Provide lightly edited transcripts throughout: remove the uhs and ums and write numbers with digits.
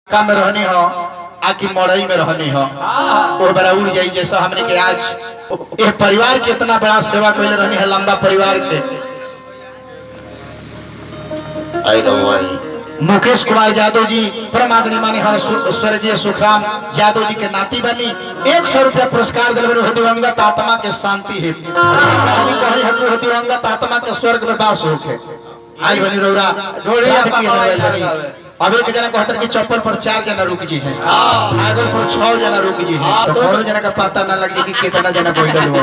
में रहनी हो आकि मड़ई में रहनी हो वो बड़ा उड़ जाई। जैसा हमने के आज ये परिवार के इतना बड़ा सेवा कैले रहनी है, लंबा परिवार के मुकेश कुमार यादव जी परम आदरणीय मानी हर स्वर्गीय सुखराम यादव जी के नाती बनी 100 रुपया पुरस्कार दिलवे दिवंगत आत्मा के शांति है। दिवंगत आत्मा के स्वर्ग में वास होके आज बनी रौरा अब एक जना कहतर की चप्पल पर 4 जना रुक जी है, छागल पर 6 जना रुक जी है, तो कौन जना का पता ना लग जाए कि कितना जना बैठल हो ओ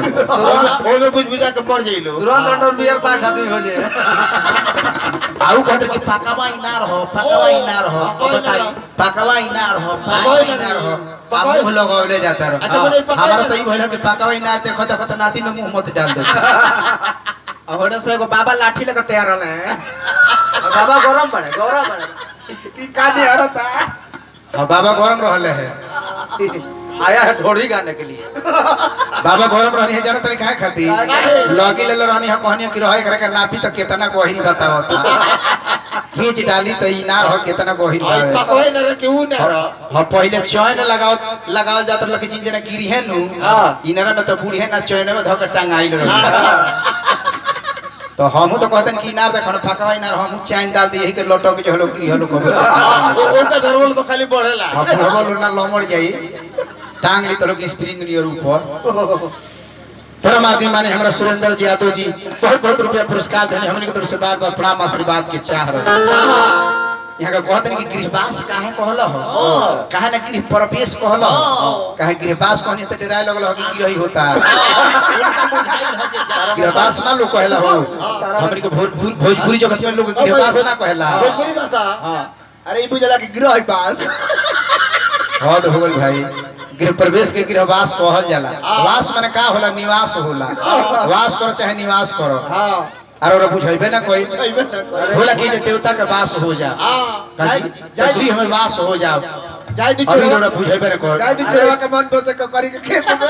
में कुछ बुझा के पड़ जाइलो तुरंत अंडर बियर पाठ आदमी हो जाए। आउ कहतर की पकावा इनार हो बताई पकावा इनार हो मुंह लगावले जाता रहो। हमारा तो ई भइल कि पकावा इनार देखो देखो तो नाती में मुंह मत डाल दे। होने से एगो बाबा लाठी लेकर तैयार रहले बाबा गरम पड़े की कानी हरता हां बाबा गरम रहले है आया है ढोड़ी गाने के लिए। बाबा गरम रहनी है जानो तरी काहे खाती लगी ले रहनी है कहनी कि रहे करे नापी तो कितना गोहिल बताओ खींच डाली तो इनार हो कितना गोहिल बावे कोई न क्यों न हां पहले चैन लगाओ जात लगे जिन जना गिरी है नु इनारा में तो बूढ़ी है ना चैन में धक टांगाइल रही। तो हमहु तो कहतन कि इनार देखन फकवा इनार हमहु चैन डाल दी यही के लोटो के हलो की हलो को उनका धरवल तो खाली बढ़ेला अब धरवल ना लमड़ जाई टांग ली तो लोग स्प्रिंग नियर ऊपर। परम आदमी माने हमरा सुरेंद्र जी यादव जी बहुत रुपया पुरस्कार देने हमने के तरफ से बार बार प्रणाम आशीर्वाद के चाह रहे। यहाँ का कहतन कि गृहवास काहे कहला हो काहे ना गृह प्रवेश कहला हो काहे गृहवास कहनी त डराय लगल हो कि गिरही होता गृहवास ना लोग कहला हो हमनी के भोजपुरी जगत में लोग गृहवास ना कहला भोजपुरी भाषा। हां अरे ई बुझला कि गृहवास बहुत हो गई भाई। गृह प्रवेश के गृहवास कहल जाला। वास माने का होला निवास होला, वास करो चाहे निवास करो। हां और बुझाइबे ना कोई होला कि देवता के वास हो जा जाय दी हमें वास हो जाओ जाय दी अभी रोड़ा बुझाइबे ना कोई जाय दी चरवा के मन बसे करी के खेत में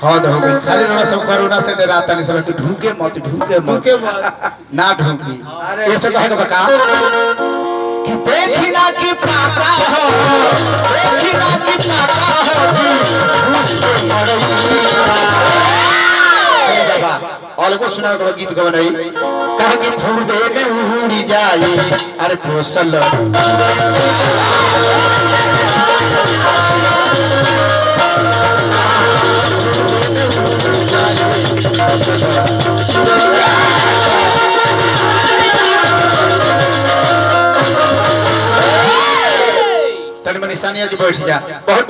हद हो गई। खाली रोड़ा सब कोरोना से डराता नहीं सब ढूके मत ना ढूकी ऐसे कहे के बका कि देखिना कि पाका हो देखिना कि पाका हो अलगो सुना को गीत गवनई कह कि फूल दे में उड़ी जाई अरे पोसल तन में निशानिया जी बैठ जा बहुत